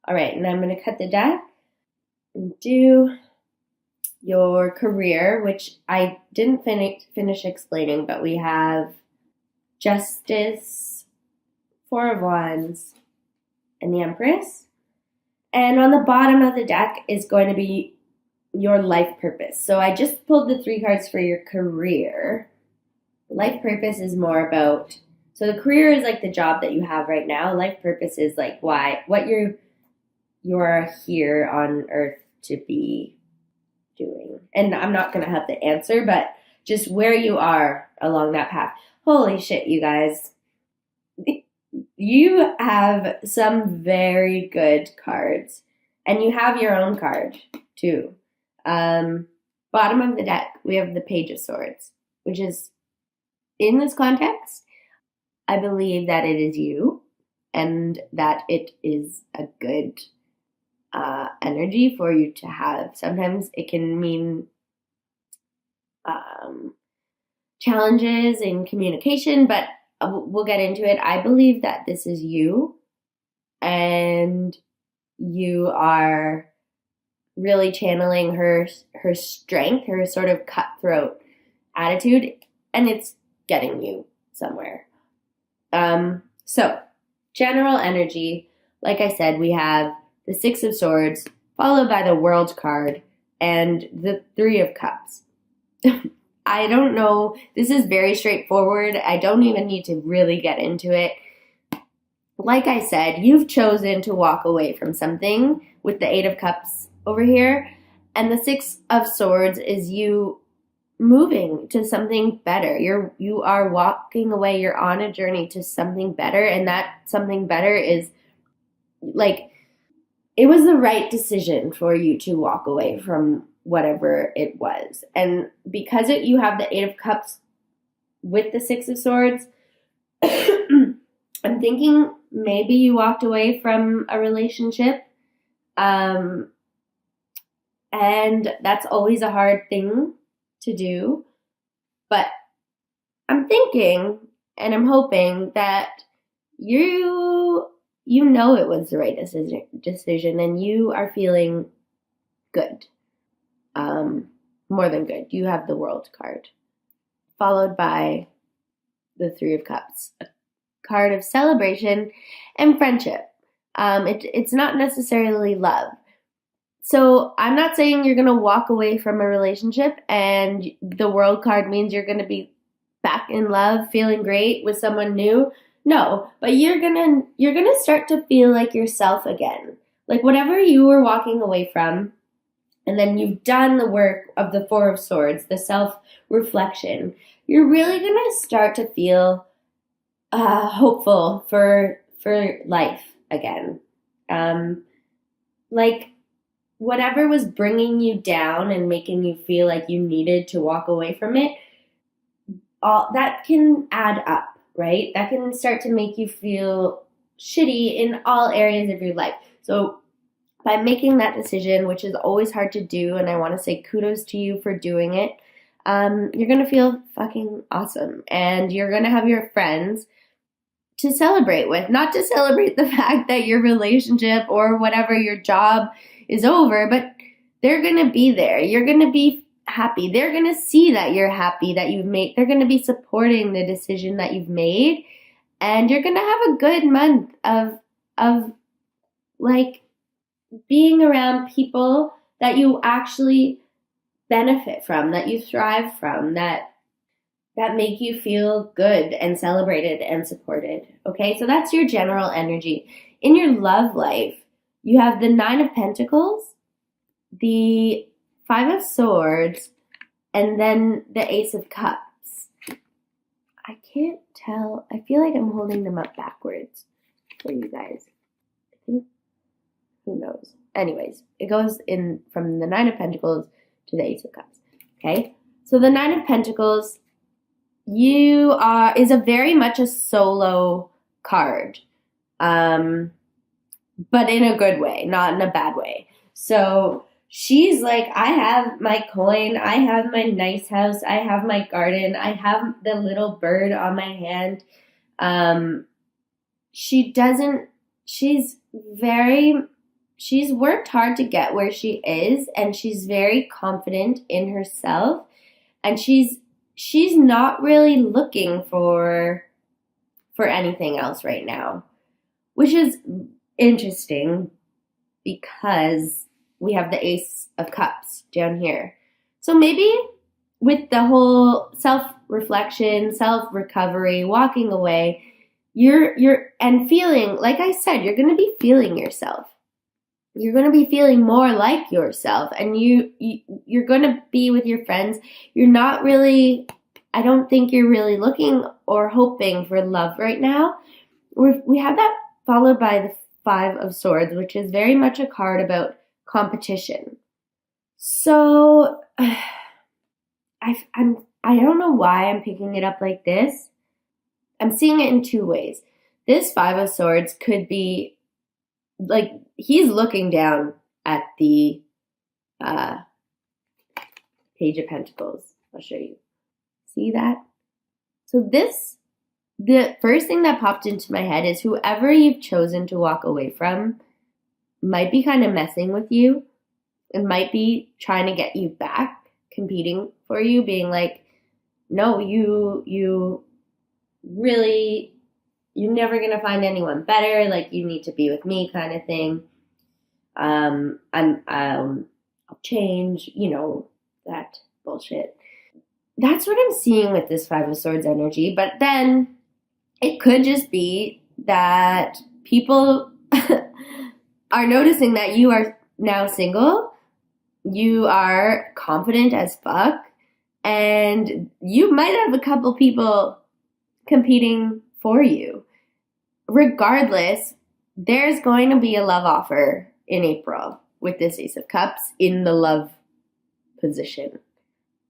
All right, and I'm going to cut the deck and do your career, which I didn't finish explaining, but we have Justice, Four of Wands, and the Empress. And on the bottom of the deck is going to be your life purpose. So I just pulled the 3 cards for your career. Life purpose is more about, so the career is like the job that you have right now. Life purpose is like what you're here on earth to be doing. And I'm not going to have the answer, but just where you are along that path. Holy shit, you guys. You have some very good cards. And you have your own card, too. Bottom of the deck, we have the Page of Swords, which is, in this context, I believe that it is you and that it is a good energy for you to have. Sometimes it can mean challenges in communication, but we'll get into it. I believe that this is you and you are really channeling her strength, her sort of cutthroat attitude, and it's getting you somewhere. So, general energy, like I said, we have the 6 of Swords, followed by the World card, and the 3 of Cups. I don't know, this is very straightforward. I don't even need to really get into it. Like I said, you've chosen to walk away from something with the 8 of Cups over here, and the 6 of Swords is you moving to something better. You are walking away. You're on a journey to something better, and that something better is like it was the right decision for you to walk away from whatever it was. And because you have the 8 of Cups with the 6 of Swords, I'm thinking maybe you walked away from a relationship. And that's always a hard thing to do. But I'm thinking and I'm hoping that you know it was the right decision and you are feeling good. More than good. You have the World card, followed by the 3 of Cups, a card of celebration and friendship. It's not necessarily love. So I'm not saying you're going to walk away from a relationship and the World card means you're going to be back in love, feeling great with someone new. No, but you're going to start to feel like yourself again. Like whatever you were walking away from, and then you've done the work of the 4 of Swords, the self-reflection, you're really going to start to feel hopeful for life again. Like whatever was bringing you down and making you feel like you needed to walk away from it, all that can add up, right? That can start to make you feel shitty in all areas of your life. So by making that decision, which is always hard to do, and I want to say kudos to you for doing it, you're going to feel fucking awesome. And you're going to have your friends to celebrate with. Not to celebrate the fact that your relationship or whatever your job is over, but they're going to be there. You're going to be happy. They're going to see that you're happy, that you've made. They're going to be supporting the decision that you've made. And you're going to have a good month of like being around people that you actually benefit from, that you thrive from, that make you feel good and celebrated and supported. Okay, so that's your general energy. In your love life, you have the 9 of Pentacles, the 5 of Swords, and then the Ace of Cups. I can't tell. I feel like I'm holding them up backwards for you guys. I think, who knows? Anyways, it goes in from the 9 of Pentacles to the Ace of Cups. Okay, so the 9 of Pentacles is a very much a solo card, but in a good way, not in a bad way. So she's like, I have my coin, I have my nice house, I have my garden, I have the little bird on my hand. She's very she's worked hard to get where she is, and she's very confident in herself, and she's not really looking for anything else right now, which is interesting because we have the Ace of Cups down here. So maybe with the whole self-reflection, self-recovery, walking away, you're and feeling, like I said, you're going to be feeling yourself. You're going to be feeling more like yourself, and you're going to be with your friends. You're not really, I don't think you're really looking or hoping for love right now. We have that followed by the Five of Swords, which is very much a card about competition. So I don't know why I'm picking it up like this. I'm seeing it in two ways. This Five of Swords could be like he's looking down at the Page of Pentacles. I'll show you. See that? So the first thing that popped into my head is whoever you've chosen to walk away from might be kind of messing with you and might be trying to get you back, competing for you, being like, no, you're never going to find anyone better. Like, you need to be with me kind of thing. I'll change, that bullshit. That's what I'm seeing with this Five of Swords energy. But then it could just be that people are noticing that you are now single. You are confident as fuck. And you might have a couple people competing for you. Regardless, there's going to be a love offer in April with this Ace of Cups in the love position.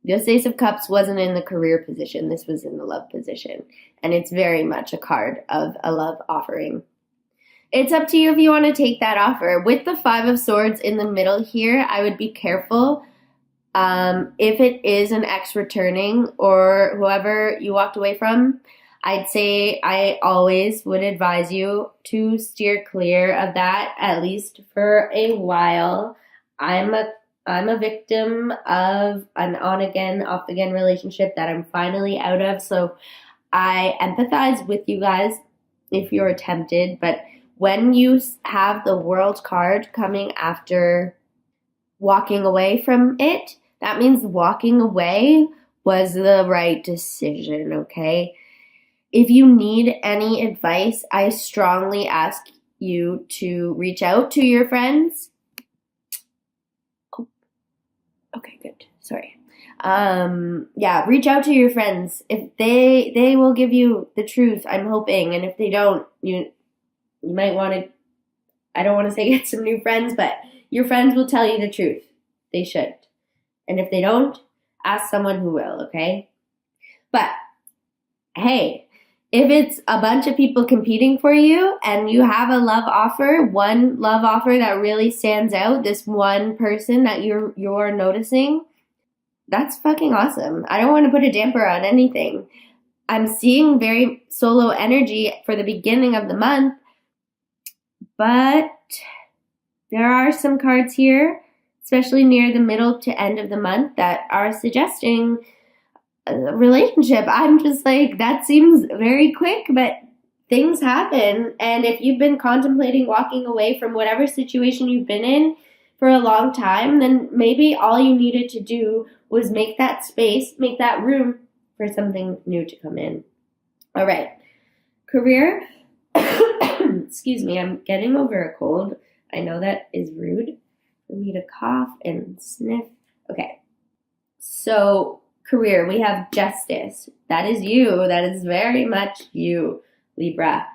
This Ace of Cups wasn't in the career position. This was in the love position. And it's very much a card of a love offering. It's up to you if you want to take that offer. With the Five of Swords in the middle here, I would be careful. If it is an ex returning or whoever you walked away from, I'd say I always would advise you to steer clear of that, at least for a while. I'm a victim of an on-again, off-again relationship that I'm finally out of, so I empathize with you guys if you're tempted, but when you have the World card coming after walking away from it, that means walking away was the right decision, okay? If you need any advice, I strongly ask you to reach out to your friends. Oh, okay, good. Sorry. Reach out to your friends. If they will give you the truth, I'm hoping. And if they don't, you might want to, I don't want to say get some new friends, but your friends will tell you the truth. They should. And if they don't, ask someone who will, okay? But, hey, if it's a bunch of people competing for you and you have a love offer, one love offer that really stands out, this one person that you're noticing, that's fucking awesome. I don't want to put a damper on anything. I'm seeing very solo energy for the beginning of the month, but there are some cards here, especially near the middle to end of the month, that are suggesting a relationship. I'm just like, that seems very quick, but things happen. And if you've been contemplating walking away from whatever situation you've been in for a long time, then maybe all you needed to do was make that space, make that room for something new to come in. All right. Career. Excuse me, I'm getting over a cold. I know that is rude for me to cough and sniff. Okay. So, career, we have Justice. That is you. That is very much you, Libra.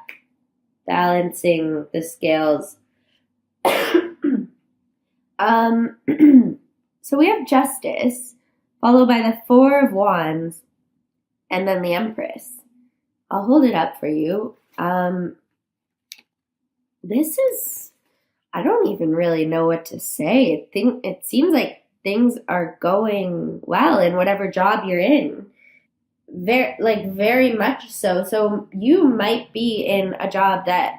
Balancing the scales. So we have Justice, followed by the Four of Wands, and then the Empress. I'll hold it up for you. This is, I don't even really know what to say. It seems like things are going well in whatever job you're in. Very much so. So you might be in a job that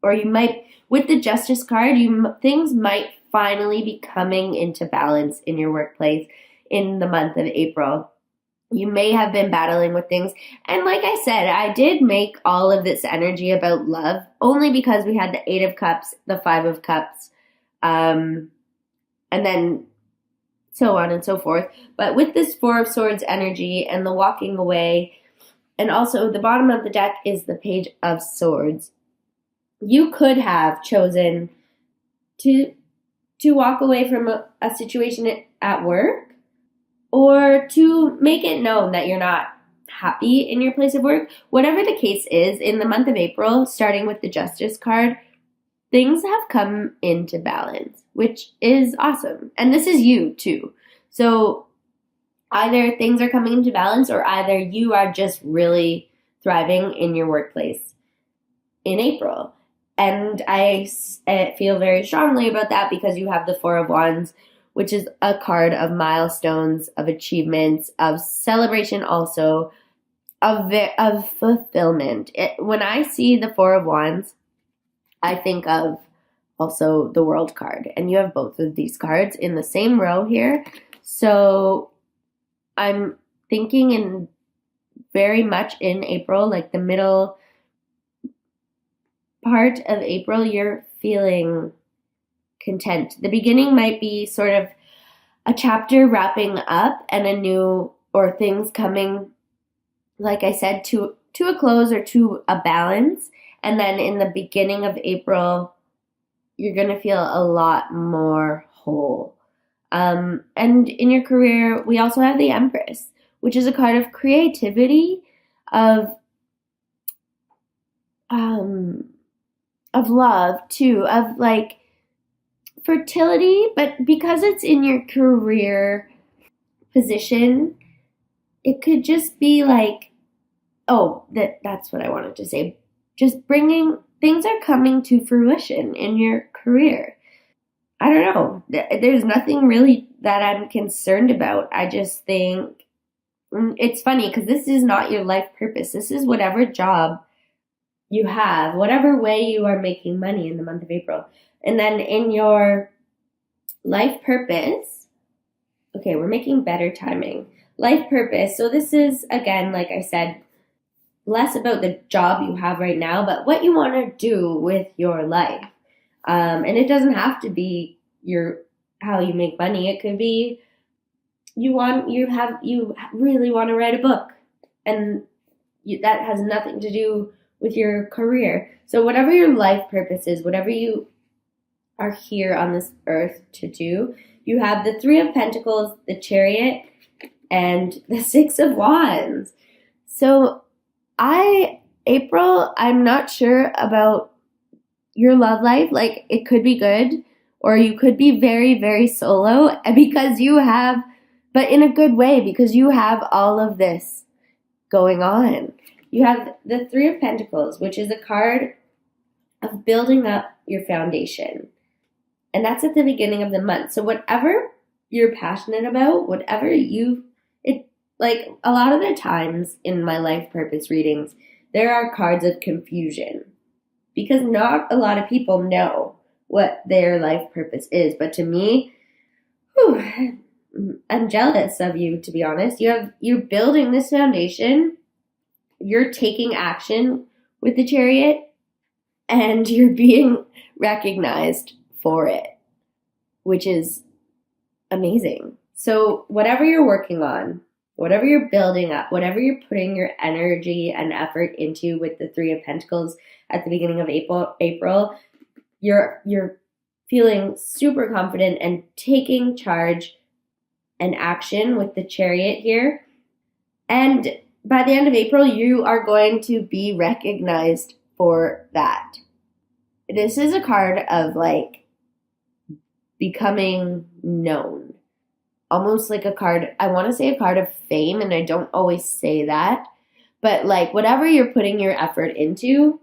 or you might, with the Justice card, things might finally be coming into balance in your workplace in the month of April. You may have been battling with things. And like I said, I did make all of this energy about love only because we had the 8 of Cups, the 5 of Cups, and then so on and so forth. But with this 4 of Swords energy and the walking away, and also the bottom of the deck is the Page of Swords, you could have chosen to walk away from a situation at work, or to make it known that you're not happy in your place of work. Whatever the case is, in the month of April, starting with the Justice card, things have come into balance, which is awesome. And this is you too. So either things are coming into balance, or either you are just really thriving in your workplace in April. And I feel very strongly about that because you have the 4 of Wands, which is a card of milestones, of achievements, of celebration, also of fulfillment. When I see the 4 of Wands, I think of also the World card, and you have both of these cards in the same row here. So I'm thinking in very much in April, like the middle part of April, you're feeling content. The beginning might be sort of a chapter wrapping up and a new, or things coming, like I said, to a close or to a balance. And then in the beginning of April, you're going to feel a lot more whole. And in your career, we also have the Empress, which is a card of creativity, of love too, of like fertility, but because it's in your career position, it could just be like, that's what I wanted to say. Just bringing, things are coming to fruition in your career. I don't know. There's nothing really that I'm concerned about. I just think it's funny because this is not your life purpose. This is whatever job you have, whatever way you are making money in the month of April. And then in your life purpose, okay, we're making better timing. Life purpose. So this is, again, like I said, less about the job you have right now, but what you want to do with your life. And it doesn't have to be how you make money. It could be you really want to write a book, and that has nothing to do with your career. So whatever your life purpose is, whatever you are here on this earth to do, you have the 3 of Pentacles, the Chariot, and the 6 of Wands. So April, I'm not sure about your love life. Like, it could be good, or you could be very, very solo because you have, but in a good way, because you have all of this going on. You have the 3 of Pentacles, which is a card of building up your foundation. And that's at the beginning of the month. So whatever you're passionate about, like a lot of the times in my life purpose readings, there are cards of confusion because not a lot of people know what their life purpose is. But to me, I'm jealous of you, to be honest. You're building this foundation. You're taking action with the Chariot, and you're being recognized for it, which is amazing. So whatever you're working on, whatever you're building up, whatever you're putting your energy and effort into with the 3 of Pentacles at the beginning of April, you're feeling super confident and taking charge and action with the Chariot here. And by the end of April, you are going to be recognized for that. This is a card of like becoming known. Almost like a card, I want to say a card of fame, and I don't always say that. But like whatever you're putting your effort into,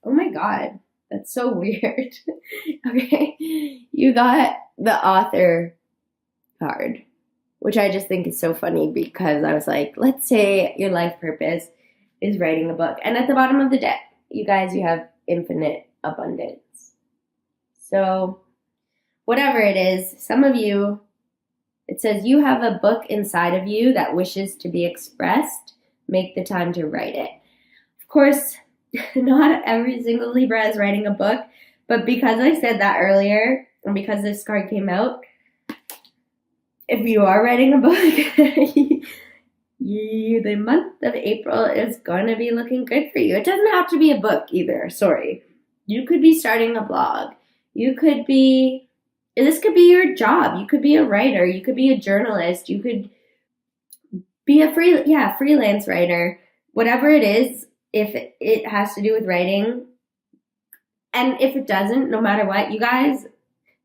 oh my God, that's so weird. Okay, you got the Author card, which I just think is so funny because I was like, let's say your life purpose is writing a book. And at the bottom of the deck, you guys, you have infinite abundance. So whatever it is, some of you, it says you have a book inside of you that wishes to be expressed. Make the time to write it. Of course, not every single Libra is writing a book, but because I said that earlier, and because this card came out, if you are writing a book, the month of April is going to be looking good for you. It doesn't have to be a book either. Sorry. You could be starting a blog. This could be your job. You could be a writer. You could be a journalist. You could be a freelance writer. Whatever it is, if it has to do with writing, and if it doesn't, no matter what, you guys,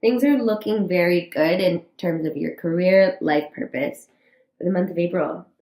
things are looking very good in terms of your career, life purpose for the month of April.